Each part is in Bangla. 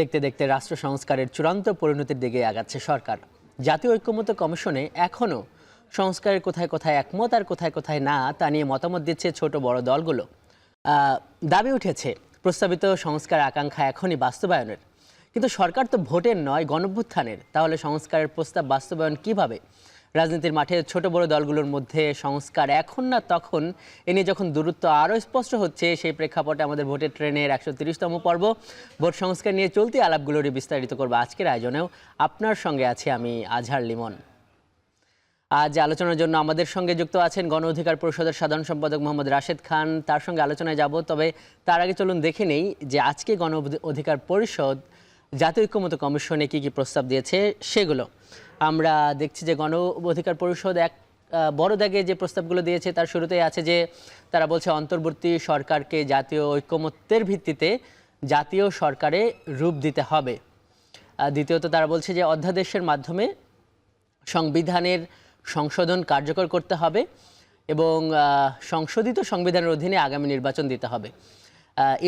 দেখতে দেখতে রাষ্ট্র সংস্কারের চূড়ান্ত পরিণতির দিকে আগাচ্ছে সরকার। জাতীয় ঐক্যমত্য কমিশনে এখনও সংস্কারের কোথায় কোথায় একমত আর কোথায় কোথায় না তা নিয়ে মতামত দিচ্ছে ছোট বড় দলগুলো। দাবি উঠেছে প্রস্তাবিত সংস্কার আকাঙ্ক্ষা এখনই বাস্তবায়নের, কিন্তু সরকার তো ভোটের নয়, গণঅভ্যুত্থানের। তাহলে সংস্কারের প্রস্তাব বাস্তবায়ন কিভাবে? রাজনীতির মাঠে ছোট বড় দলগুলোর মধ্যে সংস্কার এখন না তখন এ নিয়ে যখন দূরত্ব আরও স্পষ্ট হচ্ছে, সেই প্রেক্ষাপটে আমাদের ভোটের ট্রেনের 130তম পর্ব ভোট সংস্কার নিয়ে চলতি আলাপগুলোরই বিস্তারিত করবো আজকের আয়োজনেও। আপনার সঙ্গে আছি আমি আজহার লিমন। আজ আলোচনার জন্য আমাদের সঙ্গে যুক্ত আছেন গণ অধিকার পরিষদের সাধারণ সম্পাদক মোহাম্মদ রাশেদ খান। তার সঙ্গে আলোচনায় যাব, তবে তার আগে চলুন দেখে নেই যে আজকে গণ অধিকার পরিষদ জাতীয় ঐক্যমত্য কমিশনে কী কী প্রস্তাব দিয়েছে সেগুলো। আমরা দেখছি যে গণ অধিকার পরিষদ এক বড় দাগে যে প্রস্তাবগুলো দিয়েছে তার শুরুতেই আছে যে তারা বলছে অন্তর্বর্তী সরকারকে জাতীয় ঐক্যমত্যের ভিত্তিতে জাতীয় সরকারে রূপ দিতে হবে। দ্বিতীয়ত তারা বলছে যে অধ্যাদেশের মাধ্যমে সংবিধানের সংশোধন কার্যকর করতে হবে এবং সংশোধিত সংবিধানের অধীনে আগামী নির্বাচন দিতে হবে।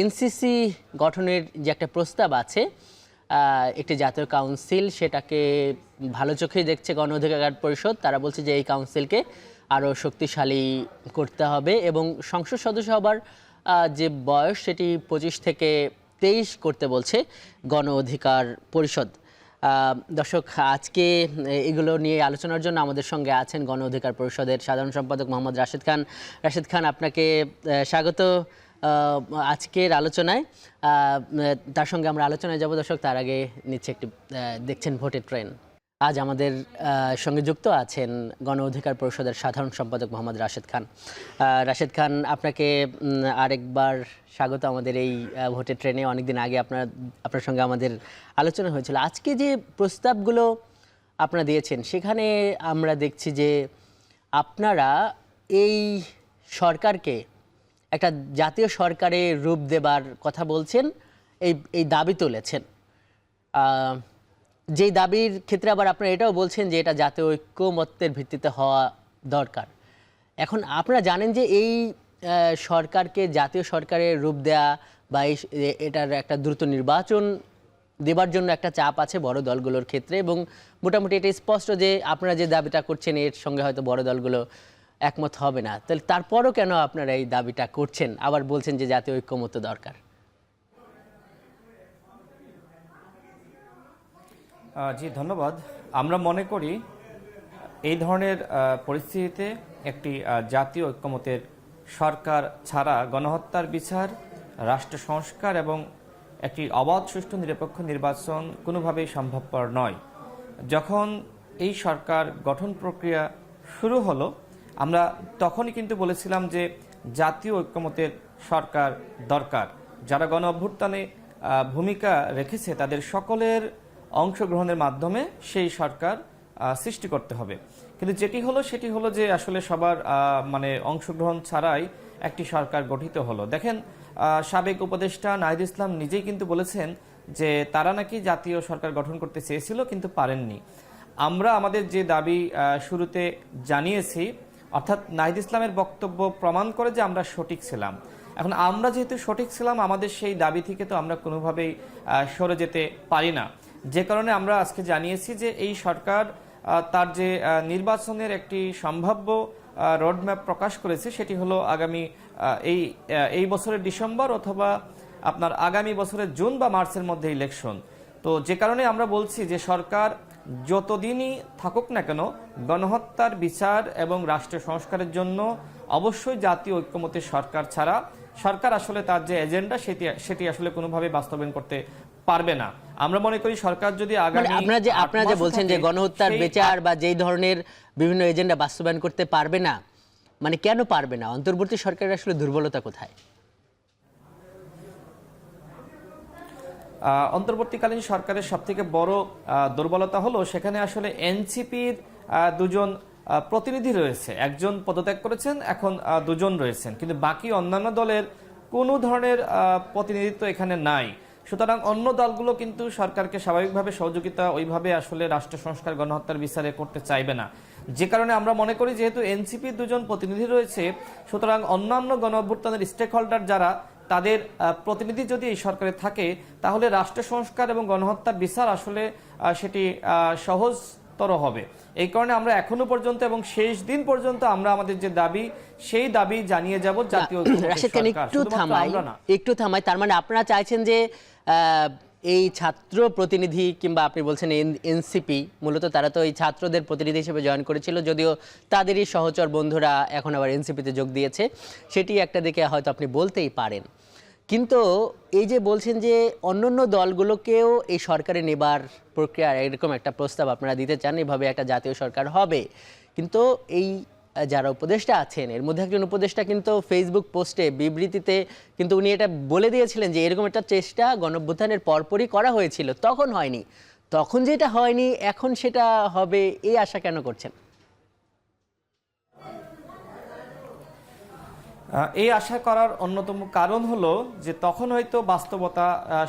এনসিসি গঠনের যে একটা প্রস্তাব আছে, একটি জাতীয় কাউন্সিল, সেটাকে ভালো চোখেই দেখছে গণ অধিকার পরিষদ। তারা বলছে যে এই কাউন্সিলকে আরও শক্তিশালী করতে হবে এবং সংসদ সদস্য হবার যে বয়স সেটি 25 থেকে 23 করতে বলছে গণ অধিকার পরিষদ। দর্শক, আজকে এগুলো নিয়ে আলোচনার জন্য আমাদের সঙ্গে আছেন গণ অধিকার পরিষদের সাধারণ সম্পাদক মোহাম্মদ রাশেদ খান। রাশেদ খান, আপনাকে স্বাগত আজকের আলোচনায়। তার সঙ্গে আমরা আলোচনায় যাব। দর্শক, তার আগে নিচ্ছে একটি দেখছেন ভোটের ট্রেন। আজ আমাদের সঙ্গে যুক্ত আছেন গণ অধিকার পরিষদের সাধারণ সম্পাদক মোহাম্মদ রাশেদ খান। রাশেদ খান, আপনাকে আরেকবার স্বাগত আমাদের এই ভোটের ট্রেনে। অনেকদিন আগে আপনার সঙ্গে আমাদের আলোচনা হয়েছিল। আজকে যে প্রস্তাবগুলো আপনারা দিয়েছেন সেখানে আমরা দেখছি যে আপনারা এই সরকারকে একটা জাতীয় সরকারে রূপ দেবার কথা বলছেন, এই দাবি তুলেছেন। যেই দাবির ক্ষেত্রে আবার আপনারা এটাও বলছেন যে এটা জাতীয় ঐক্যমত্যের ভিত্তিতে হওয়া দরকার। এখন আপনারা জানেন যে এই সরকারকে জাতীয় সরকারের রূপ দেয়া বা এটার একটা দ্রুত নির্বাচন দেবার জন্য একটা চাপ আছে বড় দলগুলোর ক্ষেত্রে, এবং মোটামুটি এটা স্পষ্ট যে আপনারা যে দাবিটা করছেন এর সঙ্গে হয়তো বড় দলগুলো একমত হবে না। তাহলে তারপরও কেন আপনারা এই দাবিটা করছেন, আবার বলছেন যে জাতীয় ঐক্যমত্য দরকার? জি, ধন্যবাদ। আমরা মনে করি এই ধরনের পরিস্থিতিতে একটি জাতীয় ঐক্যমত্যের সরকার ছাড়া গণহত্যার বিচার, রাষ্ট্র সংস্কার এবং একটি অবাধ, সুষ্ঠু, নিরপেক্ষ নির্বাচন কোনোভাবেই সম্ভবপর নয়। যখন এই সরকার গঠন প্রক্রিয়া শুরু হলো, আমরা তখনই কিন্তু বলেছিলাম যে জাতীয় ঐক্যমত্যের সরকার দরকার। যারা গণ অভ্যুত্থানে ভূমিকা রেখেছে তাদের সকলের অংশগ্রহণের মাধ্যমে সেই সরকার সৃষ্টি করতে হবে। কিন্তু যেটি হলো সেটি হলো যে আসলে সবার অংশগ্রহণ ছাড়াই একটি সরকার গঠিত হলো। দেখেন, সাবেক উপদেষ্টা নাহিদ ইসলাম নিজেই কিন্তু বলেছেন যে তারা নাকি জাতীয় সরকার গঠন করতে চেয়েছিল কিন্তু পারেননি। আমরা আমাদের যে দাবি শুরুতে জানিয়েছি, অর্থাৎ নাহিদ ইসলামের বক্তব্য প্রমাণ করে যে আমরা সঠিক ছিলাম। এখন আমরা যেহেতু সঠিক ছিলাম, আমাদের সেই দাবি থেকে তো আমরা কোনোভাবেই সরে যেতে পারি না। যে কারণে আমরা আজকে জানিয়েছি যে এই সরকার তার যে নির্বাচনের একটি সম্ভাব্য রোডম্যাপ প্রকাশ করেছে সেটি হলো আগামী এই বছরের ডিসেম্বর অথবা আপনার আগামী বছরের জুন বা মার্চের মধ্যে ইলেকশন। তো যে কারণে আমরা বলছি যে সরকার যতদিনই থাকুক না কেন গণহত্যার বিচার এবং রাষ্ট্র সংস্কারের জন্য অবশ্যই জাতীয় ঐক্যমত্যের সরকার ছাড়া সরকার আসলে তার যে এজেন্ডা সেটি আসলে কোনোভাবে বাস্তবায়ন করতে পারবে না। আমরা মনে করি সরকার যদি আগামী আপনারা যে বলছেন যে গণহত্যার বিচার বা যেই ধরনের বিভিন্ন এজেন্ডা বাস্তবায়ন করতে পারবে না, মানে কেন পারবে না? অন্তর্বর্তী সরকারের আসলে দুর্বলতা কোথায়? অন্তর্বর্তীকালীন সরকারের সবথেকে বড় দুর্বলতা হলো সেখানে আসলে এনসিপির দুজন প্রতিনিধি রয়েছে। একজন পদত্যাগ করেছেন, এখন দুজন রয়েছেন, কিন্তু বাকি অন্যান্য দলের কোনো ধরনের প্রতিনিধিত্ব এখানে নাই। সুতরাং অন্য দলগুলো কিন্তু সরকারকে স্বাভাবিকভাবে সহযোগিতা ওইভাবে আসলে রাষ্ট্র সংস্কার, গণহত্যার বিচারে করতে চাইবে না। যে কারণে আমরা মনে করি যেহেতু এনসিপির দুজন প্রতিনিধি রয়েছে, সুতরাং অন্যান্য গণ অভ্যুত্থানের স্টেক হোল্ডার যারা তাদের প্রতিনিধি যদি এই সরকারে থাকে, তাহলে রাষ্ট্র সংস্কার এবং গণহত্যার বিচার আসলে সেটি সহজতর হবে। এই কারণে আমরা এখনো পর্যন্ত এবং শেষ দিন পর্যন্ত আমরা আমাদের যে দাবি, সেই দাবি জানিয়ে যাব জাতীয় রাশেদ খান, একটু থামাই। তার মানে আপনারা চাইছেন যে এই ছাত্র প্রতিনিধি কিংবা আপনি বলছেন এনসিপি, মূলত তারা তো এই ছাত্রদের প্রতিনিধি হিসেবে জয়েন করেছিল, যদিও তাদেরই সহচর বন্ধুরা এখন আবার এনসিপিতে যোগ দিয়েছে, সেটি একটা দিকে হয়তো আপনি বলতেই পারেন। কিন্তু এই যে বলছেন যে অন্যান্য দলগুলোকেও এই সরকারে নেবার প্রক্রিয়া, এরকম একটা প্রস্তাব আপনারা দিতে চান, এভাবে একটা জাতীয় সরকার হবে, কিন্তু এই যারা উপদেষ্টা আছেন এর মধ্যে একজন উপদেষ্টা কিন্তু ফেসবুক পোস্টে বিবৃতিতে কিন্তু উনি এটা বলে দিয়েছিলেন যে এরকম একটা চেষ্টা গণঅভ্যুত্থানের পরপরই করা হয়েছিল, তখন হয়নি, তখন যেটা হয়নি এখন সেটা হবে, এই আশা কেন করছেন? এই আশা করার অন্যতম কারণ হলো যে তখন হয়তো বাস্তবতা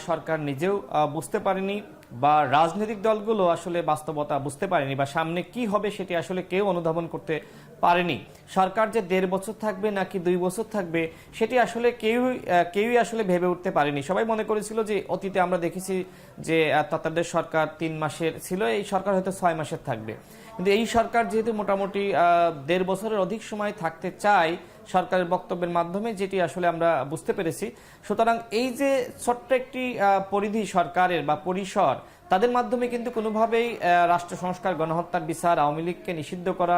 সরকার নিজেও বুঝতে পারেনি, বা রাজনৈতিক দলগুলো আসলে বাস্তবতা বুঝতে পারেনি, বা সামনে কি হবে সেটি আসলে কেউ অনুধাবন করতে পারেনি। সরকার যে 1.5 বছর থাকবে নাকি 2 বছর থাকবে সেটি আসলে কেউই আসলে ভেবে উঠতে পারেনি। সবাই মনে করেছিল যে অতীতে আমরা দেখেছি যে তত্ত্বাবধায়ক সরকার 3 মাসের ছিল, এই সরকার হয়তো 6 মাসের থাকবে। কিন্তু এই সরকার যেহেতু মোটামুটি 1.5 বছরের অধিক সময় থাকতে চায় সরকারের বক্তব্যের মাধ্যমে, যেটি আসলে আমরা বুঝতে পেরেছি, সুতরাং এই যে ছোট্ট একটি পরিধি সরকারের বা পরিসর, তাদের মাধ্যমে কিন্তু কোনোভাবেই রাষ্ট্র সংস্কার, গণহত্যার বিচার, আওয়ামী লীগকে নিষিদ্ধ করা,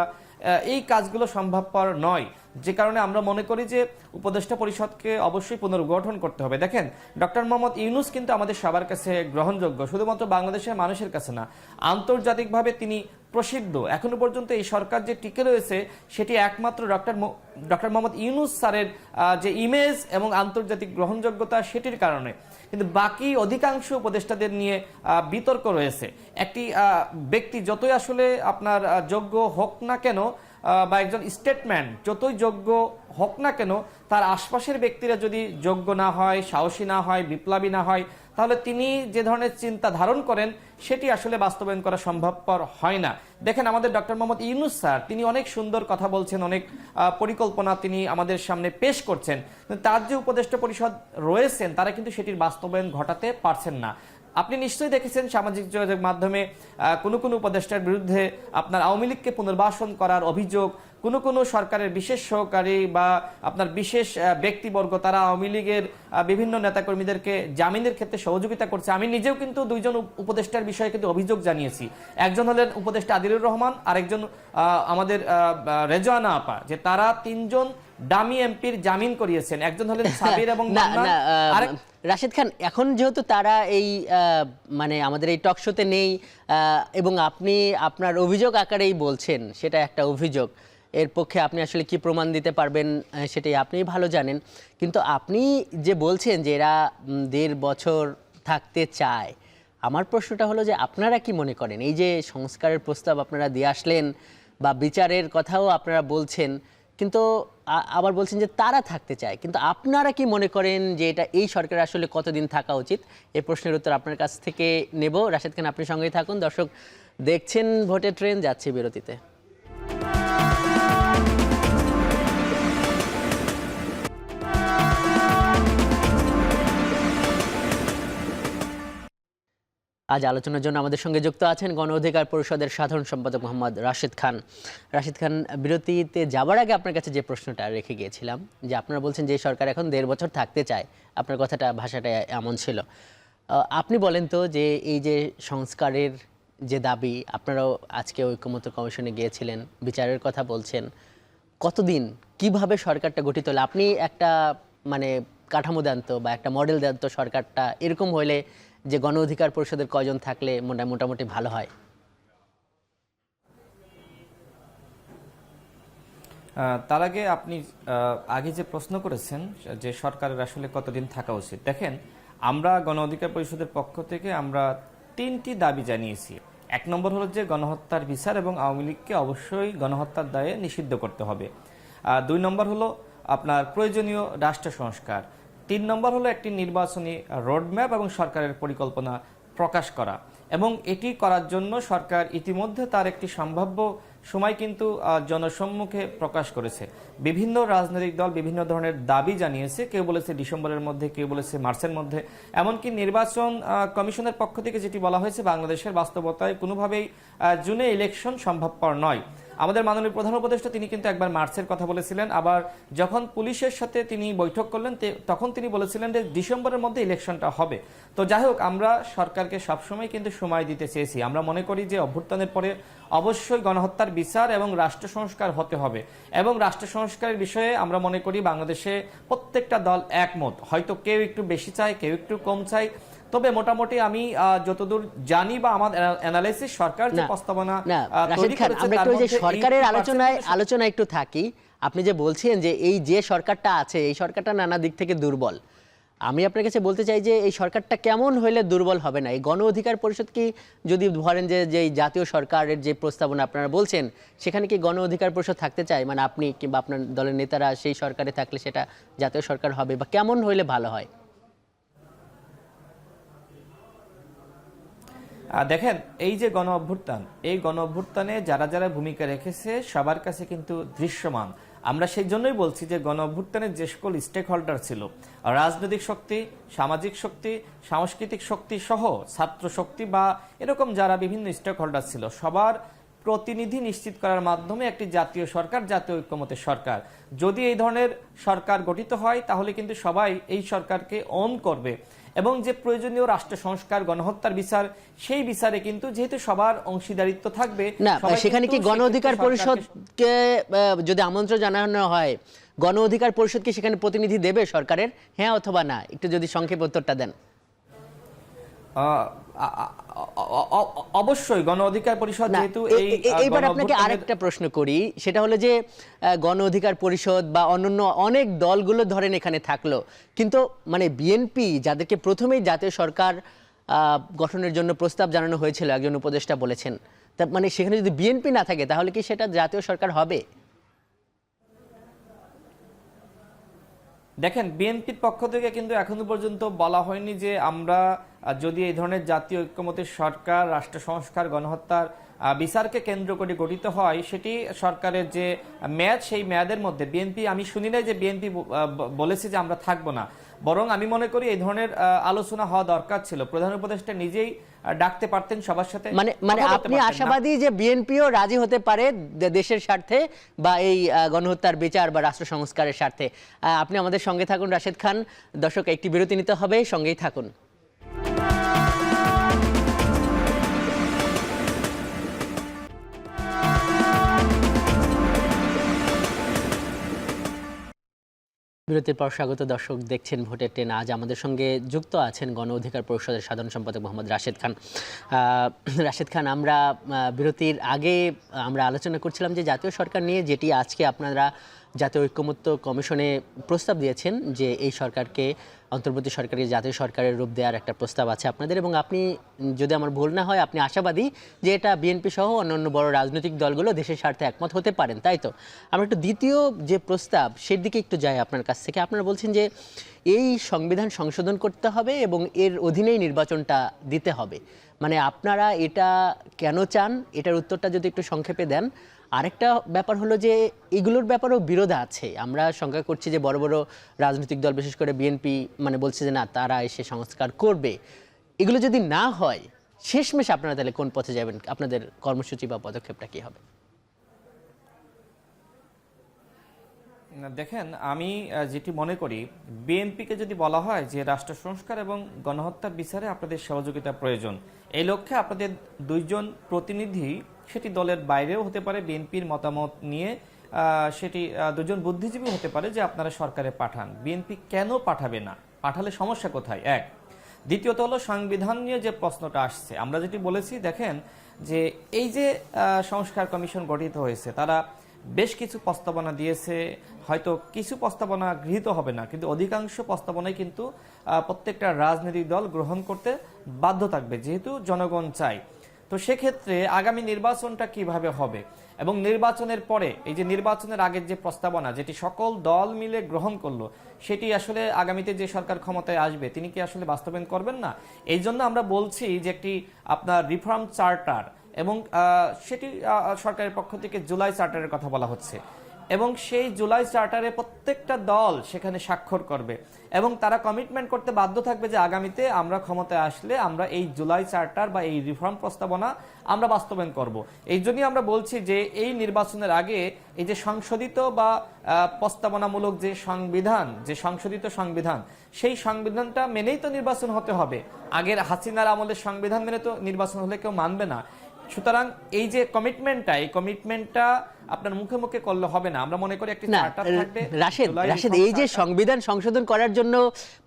এই কাজগুলো সম্ভবপর নয়। যে কারণে আমরা মনে করি যে উপদেষ্টা পরিষদকে অবশ্যই পুনর্গঠন করতে হবে। দেখেন, ডক্টর মোহাম্মদ ইউনূস কিন্তু আমাদের সবার কাছে গ্রহণযোগ্য, শুধুমাত্র বাংলাদেশের মানুষের কাছে না, আন্তর্জাতিকভাবে তিনি প্রসিদ্ধ। এখনো পর্যন্ত এই সরকার যে টিকে রয়েছে সেটি একমাত্র ডক্টর মোহাম্মদ ইউনূস স্যারের যে ইমেজ এবং আন্তর্জাতিক গ্রহণযোগ্যতা, সেটির কারণে। কিন্তু বাকি অধিকাংশ উপদেষ্টাদের নিয়ে বিতর্ক রয়েছে। একটি ব্যক্তি যতই আসলে আপনার যোগ্য হোক না কেন, বা একজন স্টেটম্যান যতই যোগ্য হোক না কেন, তার আশপাশের ব্যক্তিরা যদি যোগ্য না হয়, সাহসী না হয়, বিপ্লবী না হয়, তাহলে তিনি যে ধরনের চিন্তা ধারণ করেন সেটি আসলে বাস্তবায়ন করা সম্ভবপর হয় না। দেখেন, আমাদের ডক্টর মোহাম্মদ ইউনূস স্যার, তিনি অনেক সুন্দর কথা বলছেন, অনেক পরিকল্পনা তিনি আমাদের সামনে পেশ করছেন, তার যে উপদেষ্টা পরিষদ রয়েছেন তারা কিন্তু সেটির বাস্তবায়ন ঘটাতে পারছেন না। আপনি নিশ্চয়ই দেখেছেন সামাজিক যোগাযোগ মাধ্যমে কোনো উপদেষ্টার বিরুদ্ধে আপনার আওয়ামী লীগকে পুনর্বাসন করার অভিযোগ, কোনো সরকারের বিশেষ সহকারী বা আপনার বিশেষ ব্যক্তিবর্গ তারা আওয়ামী লীগের বিভিন্ন নেতাকর্মীদেরকে জামিনের ক্ষেত্রে সহযোগিতা করছে। আমি নিজেও কিন্তু 2 জন উপদেষ্টার বিষয়ে কিন্তু অভিযোগ জানিয়েছি। একজন হলেন উপদেষ্টা আদিলুর রহমান, আরেকজন আমাদের রেজওয়ানা আপা, যে তারা 3 জন ডামি এমপির জামিন করিয়েছেন। একজন হলেন সাবির এবং রাশেদ খান, এখন যেহেতু তারা এই মানে আমাদের এই টক শোতে নেই, এবং আপনি আপনার অভিযোগ আকারেই বলছেন, সেটা একটা অভিযোগ, এর পক্ষে আপনি আসলে কি প্রমাণ দিতে পারবেন সেটাই আপনিই ভালো জানেন। কিন্তু আপনি যে বলছেন যে এরা 1.5 বছর থাকতে চায়, আমার প্রশ্নটা হলো যে আপনারা কি মনে করেন এই যে সংস্কারের প্রস্তাব আপনারা দিয়ে আসলেন বা বিচারের কথাও আপনারা বলছেন, কিন্তু আবার বলছেন যে তারা থাকতে চায়, কিন্তু আপনারা কি মনে করেন যে এটা এই সরকারের আসলে কতদিন থাকা উচিত? এই প্রশ্নের উত্তর আপনার কাছ থেকে নেব। রাশেদ খান, আপনি সঙ্গেই থাকুন। দর্শক দেখছেন ভোটের ট্রেন, যাচ্ছে বিরতিতে। আজ আলোচনার জন্য আমাদের সঙ্গে যুক্ত আছেন গণ অধিকার পরিষদের সাধারণ সম্পাদক মোহাম্মদ রাশেদ খান। রাশেদ খান, বিরতিতে যাবার আগে আপনার কাছে যে প্রশ্নটা রেখে গিয়েছিলাম, যে আপনারা বলছেন যে সরকার এখন 1.5 বছর থাকতে চায়, আপনার কথাটা, ভাষাটা এমন ছিল। আপনি বলেন তো যে এই যে সংস্কারের যে দাবি, আপনারাও আজকে ঐকমত্য কমিশনে গিয়েছিলেন, বিচারের কথা বলছেন, কতদিন কিভাবে সরকারটা গঠিত হলে আপনি একটা মানে কাঠামো দেন তো, বা একটা মডেল দেন তো সরকারটা এরকম হলে যে গণ অধিকার পরিষদের কয়জন থাকলে মোটামুটি ভালো হয়? তার আগে আপনি আগে যে প্রশ্ন করেছেন যে সরকারের আসলে কতদিন থাকা উচিত, দেখেন, আমরা গণ অধিকার পরিষদের পক্ষ থেকে আমরা 3টি দাবি জানিয়েছি। 1 নম্বর হলো যে গণহত্যার বিচার এবং আওয়ামী লীগকে অবশ্যই গণহত্যার দায়ে নিষিদ্ধ করতে হবে। 2 নম্বর হলো আপনার প্রয়োজনীয় রাষ্ট্র সংস্কার। 3 নম্বর হলো একটি নির্বাচনী রোডম্যাপ এবং সরকারের পরিকল্পনা প্রকাশ করা, এবং এটি করার জন্য সরকার ইতিমধ্যে তার একটি সম্ভাব্য সময় কিন্তু জনসম্মুখে প্রকাশ করেছে। বিভিন্ন রাজনৈতিক দল বিভিন্ন ধরনের দাবি জানিয়েছে, কেউ বলেছে ডিসেম্বরের মধ্যে, কেউ বলেছে মার্চের মধ্যে। এমনকি নির্বাচন কমিশনের পক্ষ থেকে যেটি বলা হয়েছে, বাংলাদেশের বাস্তবতায় কোনোভাবেই জুনে ইলেকশন সম্ভবপর নয়। আমাদের মাননীয় প্রধান উপদেষ্টা তিনি কিন্তু একবার মার্চের কথা বলেছিলেন, আবার যখন পুলিশের সাথে তিনি বৈঠক করলেন তখন তিনি বলেছিলেন যে ডিসেম্বরের মধ্যে ইলেকশনটা হবে। তো যাই হোক, আমরা সরকারকে সবসময় কিন্তু সময় দিতে চেয়েছি। আমরা মনে করি যে অভ্যুত্থানের পরে অবশ্যই গণহত্যার বিচার এবং রাষ্ট্র সংস্কার হতে হবে, এবং রাষ্ট্র সংস্কারের বিষয়ে আমরা মনে করি বাংলাদেশে প্রত্যেকটা দল একমত। হয়তো কেউ একটু বেশি চায়, কেউ একটু কম চায়, তবে মোটামুটি আমি যতদূর জানি বা আমার অ্যানালাইসিস, সরকার যে প্রস্তাবনা তৈরি করেছে আমরা একটু যে সরকারের আলোচনায় একটু থাকি। আপনি যে বলছেন যে এই যে সরকারটা আছে এই সরকারটা নানা দিক থেকে দুর্বল, আমি আপনার কাছে বলতে চাই যে এই সরকারটা কেমন হইলে দুর্বল হবে না? এই গণ অধিকার পরিষদ কি, যদি ধরেন যে এই জাতীয় সরকারের যে প্রস্তাবনা আপনারা বলছেন, সেখানে কি গণ অধিকার পরিষদ থাকতে চায়? মানে আপনি কিংবা আপনার দলের নেতারা সেই সরকারে থাকলে সেটা জাতীয় সরকার হবে, বা কেমন হইলে ভালো হয়? দেখেন, এই যে গণ অভ্যুত্থান, এই গণ অভ্যুত্থানে যারা যারা ভূমিকা রেখেছে সবার কাছে কিন্তু দৃশ্যমান। আমরা সেই জন্যই বলছি যে গণ অভ্যুত্থানের যে সকল স্টেক হোল্ডার ছিল, রাজনৈতিক শক্তি, সামাজিক শক্তি, সাংস্কৃতিক শক্তি সহ ছাত্র শক্তি বা এরকম যারা বিভিন্ন স্টেক হোল্ডার ছিল, সবার প্রতিনিধি নিশ্চিত করার মাধ্যমে একটি জাতীয় সরকার, জাতীয় ঐক্যমতের সরকার, যদি এই ধরনের সরকার গঠিত হয় তাহলে কিন্তু সবাই এই সরকারকে অন করবে। এবং যে প্রয়োজনীয় রাষ্ট্র সংস্কার, গণহত্যার বিচার, সেই বিচারে কিন্তু যেহেতু সবার অংশীদারিত্ব থাকবে না, সেখানে কি গণ অধিকার পরিষদকে যদি আমন্ত্রণ জানানো হয়, গণ অধিকার পরিষদ কি সেখানে প্রতিনিধি দেবে সরকারের, হ্যাঁ অথবা না? একটু যদি সংক্ষেপে উত্তরটা দেন। অবশ্যই গণ অধিকার পরিষদ যেহেতু এইবার আপনাকে আরেকটা প্রশ্ন করি, সেটা হলো যে গণ অধিকার পরিষদ বা অন্যান্য অনেক দলগুলো ধরেন এখানে থাকলো, কিন্তু মানে বিএনপি যাদেরকে প্রথমেই জাতীয় সরকার গঠনের জন্য প্রস্তাব জানানো হয়েছিল, একজন উপদেষ্টা বলেছেন, তা মানে সেখানে যদি বিএনপি না থাকে তাহলে কি সেটা জাতীয় সরকার হবে? দেখেন, বিএনপির পক্ষ থেকে কিন্তু এখনো পর্যন্ত বলা হয়নি যে আমরা যদি এই ধরনের জাতীয় ঐক্যমতের সরকার, রাষ্ট্র সংস্কার, গণহত্যার বিচারকে কেন্দ্র করে গঠিত হয়, সেটি সরকারের যে মেয়াদ, সেই মেয়াদের মধ্যে বিএনপি, আমি শুনি নাই যে বিএনপি বলেছে যে আমরা থাকবো না। বরং আমি মনে করি এই ধরনের আলোচনা হওয়া দরকার ছিল। প্রধান উপদেষ্টা নিজেই ডাকতে পারতেন সবার সাথে। মানে আপনি আশাবাদী যে বিএনপিও রাজি হতে পারে দেশের স্বার্থে বা এই গণহত্যার বিচার বা রাষ্ট্র সংস্কারের স্বার্থে? আপনি আমাদের সঙ্গে থাকুন রাশেদ খান। দর্শক, একটি বিরতি নিতে হবে, সঙ্গেই থাকুন। বিরতির পর স্বাগত। দর্শক, দেখছেন ভোটের ট্রেন। আজ আমাদের সঙ্গে যুক্ত আছেন গণ অধিকার পরিষদের সাধারণ সম্পাদক মোহাম্মদ রাশেদ খান। রাশেদ খান, আমরা বিরতির আগে আমরা আলোচনা করছিলাম যে জাতীয় সরকার নিয়ে, যেটি আজকে আপনারা জাতীয় ঐক্যমত্য কমিশনে প্রস্তাব দিয়েছেন যে এই সরকারকে অন্তর্বর্তী সরকারের জাতীয় সরকারের রূপ দেওয়ার একটা প্রস্তাব আছে আপনাদের, এবং আপনি, যদি আমার ভুল না হয়, আপনি আশাবাদী যে এটা বিএনপি সহ অন্যান্য বড় রাজনৈতিক দলগুলো দেশের স্বার্থে একমত হতে পারেন, তাই তো? আমরা একটু দ্বিতীয় যে প্রস্তাব, সের দিকে একটু যাই আপনার কাছ থেকে। আপনারা বলছেন যে এই সংবিধান সংশোধন করতে হবে এবং এর অধীনেই নির্বাচনটা দিতে হবে। মানে আপনারা এটা কেন চান, এটার উত্তরটা যদি একটু সংক্ষেপে দেন। আরেকটা ব্যাপার হলো যে এগুলোর ব্যাপারেও বিরোধ আছে। আমরা শঙ্কা করছি যে বড় বড় রাজনৈতিক দল, বিশেষ করে বিএনপি, মানে বলছে যে না, তারা এসে সংস্কার করবে। এগুলো যদি না হয়, শেষমেশ আপনারা তাহলে কোন পথে যাবেন? আপনাদের কর্মসূচি বা পদক্ষেপটা কি হবে? দেখেন, আমি যেটি মনে করি, বিএনপিকে যদি বলা হয় যে রাষ্ট্র সংস্কার এবং গণহত্যার বিচারে আপনাদের সহযোগিতা প্রয়োজন, এই লক্ষ্যে আপনাদের দুইজন প্রতিনিধি, সেটি দলের বাইরেও হতে পারে, বিএনপির মতামত নিয়ে সেটি দুজন বুদ্ধিজীবী হতে পারে, যে আপনারা সরকারে পাঠান। বিএনপি কেন পাঠাবে না? পাঠালে সমস্যা কোথায়? এক। দ্বিতীয়ত হলো সংবিধান নিয়ে যে প্রশ্নটা আসছে, আমরা যেটি বলেছি, দেখেন যে এই যে সংস্কার কমিশন গঠিত হয়েছে, তারা বেশ কিছু প্রস্তাবনা দিয়েছে। হয়তো কিছু প্রস্তাবনা গৃহীত হবে না, কিন্তু অধিকাংশ প্রস্তাবনাই কিন্তু প্রত্যেকটা রাজনৈতিক দল গ্রহণ করতে বাধ্য থাকবে, যেহেতু জনগণ চায়। তো সেক্ষেত্রে আগামী নির্বাচনটা কিভাবে হবে, এবং নির্বাচনের পরে, এই যে নির্বাচনের আগের যে প্রস্তাবনা, যেটি সকল দল মিলে গ্রহণ করলো, সেটি আসলে আগামীতে যে সরকার ক্ষমতায় আসবে তিনি কি আসলে বাস্তবায়ন করবেন না? এই জন্য আমরা বলছি যে একটি আপনার রিফর্ম চার্টার, এবং সেটি সরকারের পক্ষ থেকে জুলাই চার্টারের কথা বলা হচ্ছে এবং সেই জুলাই চার্টারে প্রত্যেকটা দল সেখানে স্বাক্ষর করবে এবং তারা কমিটমেন্ট করতে বাধ্য থাকবে যে আগামীতে আমরা ক্ষমতায় আসলে আমরা এই জুলাই চার্টার বা এই রিফর্ম প্রস্তাবনা আমরা বাস্তবায়ন করব। এই জন্যই আমরা বলছি যে এই নির্বাচনের আগে এই যে সংশোধিত বা প্রস্তাবনামূলক যে সংশোধিত সংবিধান, সেই সংবিধানটা মেনেই তো নির্বাচন হতে হবে। আগের হাসিনার আমলের সংবিধান মেনে তো নির্বাচন হলে কেউ মানবে না। সুতরাং এই যে কমিটমেন্টটা আপনার মুখে মুখে করলে হবে না। আমরা মনে করি একটি চার্টার থাকবে। রাশেদ, এই যে সংবিধান সংশোধন করার জন্য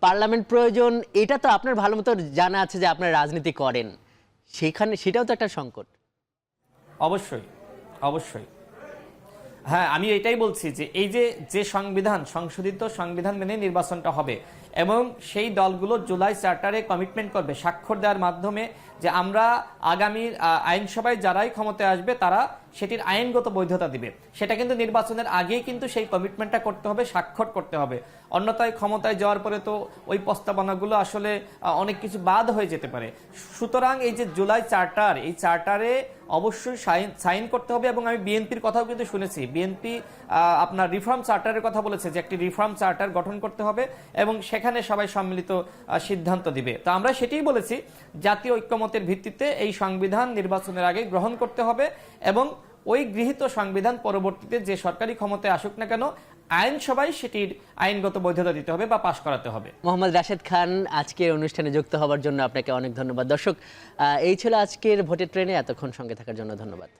পার্লামেন্ট প্রয়োজন, এটা তো আপনার ভালো মতো জানা আছে যে আপনার রাজনীতি করেন, সেটাও তো একটা সংকট। অবশ্যই হ্যাঁ, আমি এটাই বলছি যে এই যে সংশোধিত সংবিধান মেনে নির্বাচনটা হবে এবং সেই দলগুলো জুলাই চার্টারে কমিটমেন্ট করবে স্বাক্ষর দেওয়ার মাধ্যমে যে আমরা আগামী আইনসভায় যারাই ক্ষমতায় আসবে তারা সেটির আইনগত বৈধতা দিবে। সেটা কিন্তু নির্বাচনের আগেই কিন্তু সেই কমিটমেন্টটা করতে হবে, স্বাক্ষর করতে হবে। অন্যথায় ক্ষমতায় যাওয়ার পরে তো ওই প্রস্তাবনাগুলো আসলে অনেক কিছু বাদ হয়ে যেতে পারে। সুতরাং এই যে জুলাই চার্টার, এই চার্টারে অবশ্যই সাইন করতে হবে এবং আমি বিএনপির কথাও কিন্তু শুনেছি, বিএনপি আপনার রিফর্ম চার্টারের কথা বলেছে যে একটি রিফর্ম চার্টার গঠন করতে হবে এবং সেখানে সবাই সম্মিলিত সিদ্ধান্ত দিবে। তো আমরা সেটাই বলেছি, জাতীয় ঐক্যমতের ভিত্তিতে এই সংবিধান নির্বাচনের আগে গ্রহণ করতে হবে এবং ওই গৃহীত সংবিধান পরবর্তীতে যে সরকারি ক্ষমতায় আসুক না কেন আইনসভায় সেটির আইনগত বৈধতা দিতে হবে বা পাশ করাতে হবে। মোহাম্মদ রাশেদ খান, আজকের অনুষ্ঠানে যুক্ত হওয়ার জন্য আপনাকে অনেক ধন্যবাদ। দর্শক, এই ছিল আজকের ভোটের ট্রেনে, এতক্ষণ সঙ্গে থাকার জন্য ধন্যবাদ।